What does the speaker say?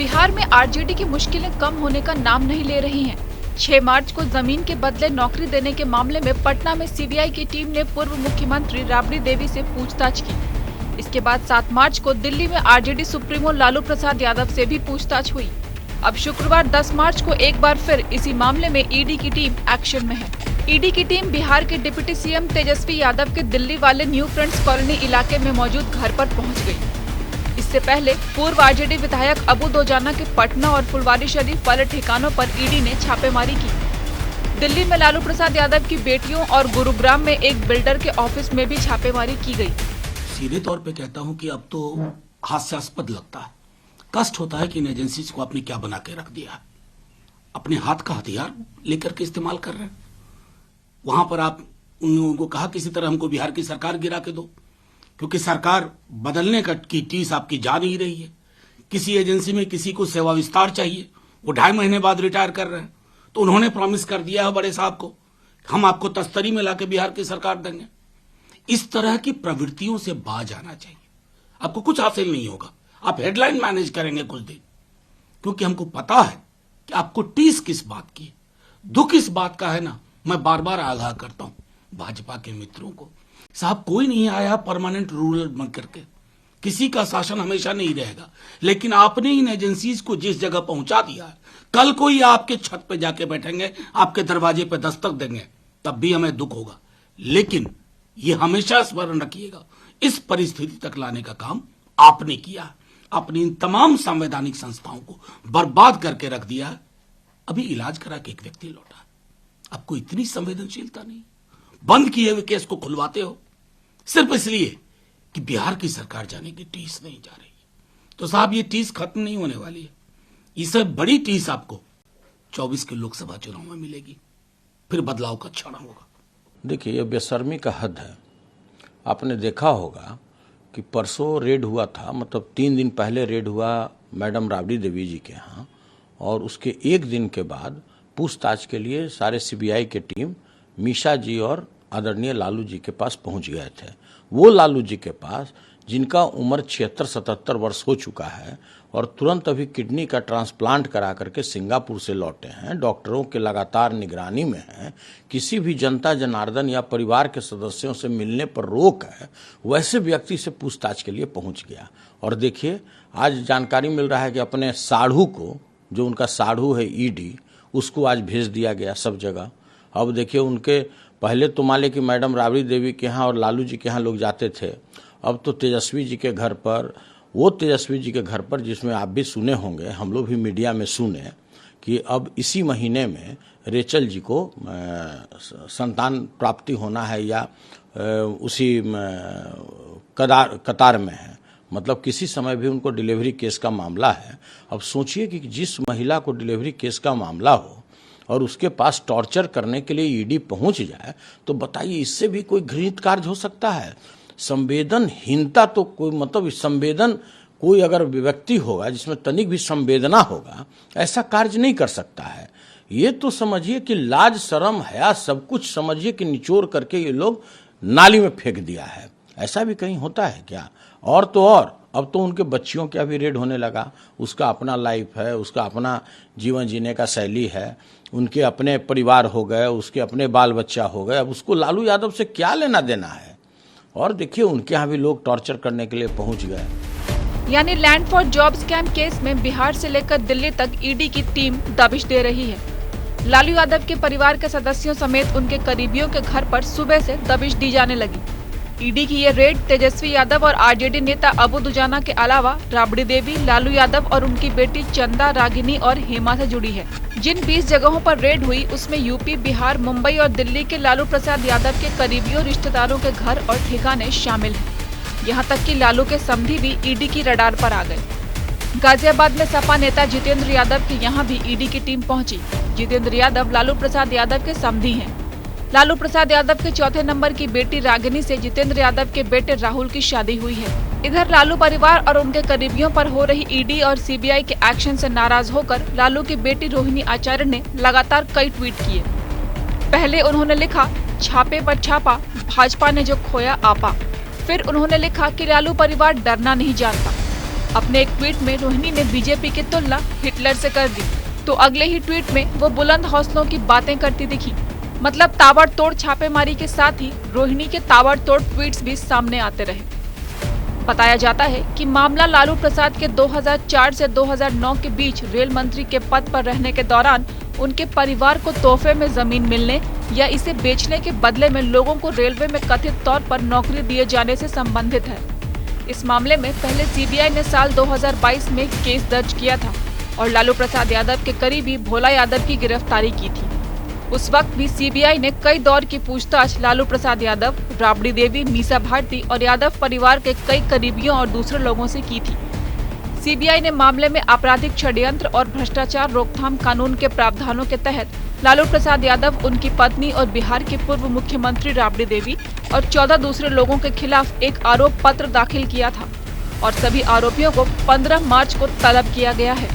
बिहार में आरजेडी की मुश्किलें कम होने का नाम नहीं ले रही हैं। 6 मार्च को जमीन के बदले नौकरी देने के मामले में पटना में सीबीआई की टीम ने पूर्व मुख्यमंत्री राबड़ी देवी से पूछताछ की। इसके बाद 7 मार्च को दिल्ली में आरजेडी सुप्रीमो लालू प्रसाद यादव से भी पूछताछ हुई। अब शुक्रवार 10 मार्च को एक बार फिर इसी मामले में ईडी की टीम एक्शन में है। ईडी की टीम बिहार के डिप्टी सीएम तेजस्वी यादव के दिल्ली वाले न्यू फ्रेंड्स कॉलोनी इलाके में मौजूद घर पर पहुंच गई। इससे पहले पूर्व आरजेडी विधायक अबू दोजाना के पटना और फुलवारीशरीफ वाले ठिकानों पर ईडी ने छापेमारी की। दिल्ली में लालू प्रसाद यादव की बेटियों और गुरुग्राम में एक बिल्डर के ऑफिस में भी छापेमारी की गई। सीधे तौर पे कहता हूं कि अब तो हास्यास्पद लगता है, कष्ट होता है कि इन एजेंसीज को आपने क्या बना के रख दिया है। अपने हाथ का हथियार लेकर के इस्तेमाल कर रहे हैं। वहां पर आप उन लोगों को कहा किसी तरह हमको बिहार की सरकार गिरा के दो, क्योंकि सरकार बदलने की टीस आपकी जा नहीं रही है। किसी एजेंसी में किसी को सेवा विस्तार चाहिए, वो 2.5 महीने बाद रिटायर कर रहे हैं, तो उन्होंने प्रॉमिस कर दिया है बड़े साहब को, हम आपको तस्तरी में लाके बिहार की सरकार देंगे। इस तरह की प्रवृत्तियों से बाज आना चाहिए। आपको कुछ हासिल नहीं होगा, आप हेडलाइन मैनेज करेंगे कुछ दिन, क्योंकि हमको पता है कि आपको टीस किस बात की, दुख इस बात का है ना। मैं बार बार आगाह करता हूं भाजपा के मित्रों को, साहब कोई नहीं आया परमानेंट रूलर बन करके, किसी का शासन हमेशा नहीं रहेगा, लेकिन आपने इन एजेंसीज को जिस जगह पहुंचा दिया है, कल कोई आपके छत पे जाके बैठेंगे, आपके दरवाजे पे दस्तक देंगे, तब भी हमें दुख होगा। लेकिन ये हमेशा स्मरण रखिएगा, इस परिस्थिति तक लाने का काम आपने किया। अपनी इन तमाम संवैधानिक संस्थाओं को बर्बाद करके रख दिया है। अभी इलाज करा के एक व्यक्ति लौटा, आपको इतनी संवेदनशीलता नहीं, बंद किए हुए केस को खुलवाते हो सिर्फ इसलिए कि बिहार की सरकार जाने की टीस नहीं जा रही। तो साहब ये टीस खत्म नहीं होने वाली है। इससे बड़ी टीस आपको 24 के लोकसभा चुनाव में मिलेगी, फिर बदलाव का क्षण होगा। देखिए, ये बेशर्मी का हद है। आपने देखा होगा कि परसों रेड हुआ था, मतलब 3 दिन पहले रेड हुआ मैडम राबड़ी देवी जी के यहाँ, और उसके 1 दिन के बाद पूछताछ के लिए सारे सीबीआई के टीम मीशा जी और आदरणीय लालू जी के पास पहुंच गए थे। वो लालू जी के पास जिनका उम्र 76-77 वर्ष हो चुका है और तुरंत अभी किडनी का ट्रांसप्लांट करा करके सिंगापुर से लौटे हैं, डॉक्टरों के लगातार निगरानी में हैं, किसी भी जनता जनार्दन या परिवार के सदस्यों से मिलने पर रोक है, वैसे व्यक्ति से पूछताछ के लिए पहुंच गया। और देखिए, आज जानकारी मिल रहा है कि अपने साढ़ू को, जो उनका साढ़ू है ईडी, उसको आज भेज दिया गया सब जगह। अब देखिए, उनके पहले तो मान लें कि मैडम राबड़ी देवी के यहाँ और लालू जी के यहाँ लोग जाते थे, अब तो तेजस्वी जी के घर पर, वो तेजस्वी जी के घर पर, जिसमें आप भी सुने होंगे, हम लोग भी मीडिया में सुने कि अब इसी महीने में रेचल जी को संतान प्राप्ति होना है या उसी कतार में है, मतलब किसी समय भी उनको डिलीवरी केस का मामला है। अब सोचिए कि जिस महिला को डिलीवरी केस का मामला हो और उसके पास टॉर्चर करने के लिए ईडी पहुंच जाए, तो बताइए इससे भी कोई घृणित कार्य हो सकता है? संवेदनहीनता तो कोई, मतलब संवेदन, कोई अगर व्यक्ति होगा जिसमें तनिक भी संवेदना होगा, ऐसा कार्य नहीं कर सकता है। ये तो समझिए कि लाज शर्म हया सब कुछ समझिए कि निचोड़ करके ये लोग नाली में फेंक दिया है। ऐसा भी कहीं होता है क्या? और तो और, अब तो उनके बच्चियों का भी रेड होने लगा। उसका अपना लाइफ है, उसका अपना जीवन जीने का शैली है, उनके अपने परिवार हो गए, उसके अपने बाल बच्चा हो गए। अब उसको लालू यादव से क्या लेना देना है? और देखिए, उनके यहाँ भी लोग टॉर्चर करने के लिए पहुंच गए। यानी land for job scam case में बिहार से लेकर दिल्ली तक ईडी की टीम दबिश दे रही है। लालू यादव के परिवार के सदस्यों समेत उनके करीबियों के घर पर सुबह से दबिश दी जाने लगी। ईडी की ये रेड तेजस्वी यादव और आरजेडी नेता अबू दुजाना के अलावा राबड़ी देवी, लालू यादव और उनकी बेटी चंदा, रागिनी और हेमा से जुड़ी है। जिन 20 जगहों पर रेड हुई, उसमें यूपी, बिहार, मुंबई और दिल्ली के लालू प्रसाद यादव के करीबियों, रिश्तेदारों के घर और ठिकाने शामिल हैं। यहाँ तक कि लालू के समधी भी ईडी की रडार पर आ गए। गाजियाबाद में सपा नेता जितेंद्र यादव के यहाँ भी ईडी की टीम पहुंची। जितेंद्र यादव लालू प्रसाद यादव के समधी हैं। लालू प्रसाद यादव के 4थे नंबर की बेटी रागिनी से जितेंद्र यादव के बेटे राहुल की शादी हुई है। इधर लालू परिवार और उनके करीबियों पर हो रही ईडी और सीबीआई के एक्शन से नाराज होकर लालू की बेटी रोहिणी आचार्य ने लगातार कई ट्वीट किए। पहले उन्होंने लिखा, छापे पर छापा, भाजपा ने जो खोया आपा। फिर उन्होंने लिखा कि लालू परिवार डरना नहीं जानता। अपने एक ट्वीट में रोहिणी ने बीजेपी की तुलना हिटलर से कर दी, तो अगले ही ट्वीट में वो बुलंद हौसलों की बातें करती दिखी। मतलब ताबड़तोड़ छापेमारी के साथ ही रोहिणी के ताबड़तोड़ ट्वीट्स भी सामने आते रहे। बताया जाता है कि मामला लालू प्रसाद के 2004 से 2009 के बीच रेल मंत्री के पद पर रहने के दौरान उनके परिवार को तोहफे में जमीन मिलने या इसे बेचने के बदले में लोगों को रेलवे में कथित तौर पर नौकरी दिए जाने से संबंधित है। इस मामले में पहले सीबीआई ने साल 2022 में केस दर्ज किया था और लालू प्रसाद यादव के करीबी भोला यादव की गिरफ्तारी की थी। उस वक्त भी सीबीआई ने कई दौर की पूछताछ लालू प्रसाद यादव, राबड़ी देवी, मीसा भारती और यादव परिवार के कई करीबियों और दूसरे लोगों से की थी। सीबीआई ने मामले में आपराधिक षड्यंत्र और भ्रष्टाचार रोकथाम कानून के प्रावधानों के तहत लालू प्रसाद यादव, उनकी पत्नी और बिहार के पूर्व मुख्यमंत्री राबड़ी देवी और 14 दूसरे लोगों के खिलाफ एक आरोप पत्र दाखिल किया था और सभी आरोपियों को 15 मार्च को तलब किया गया है।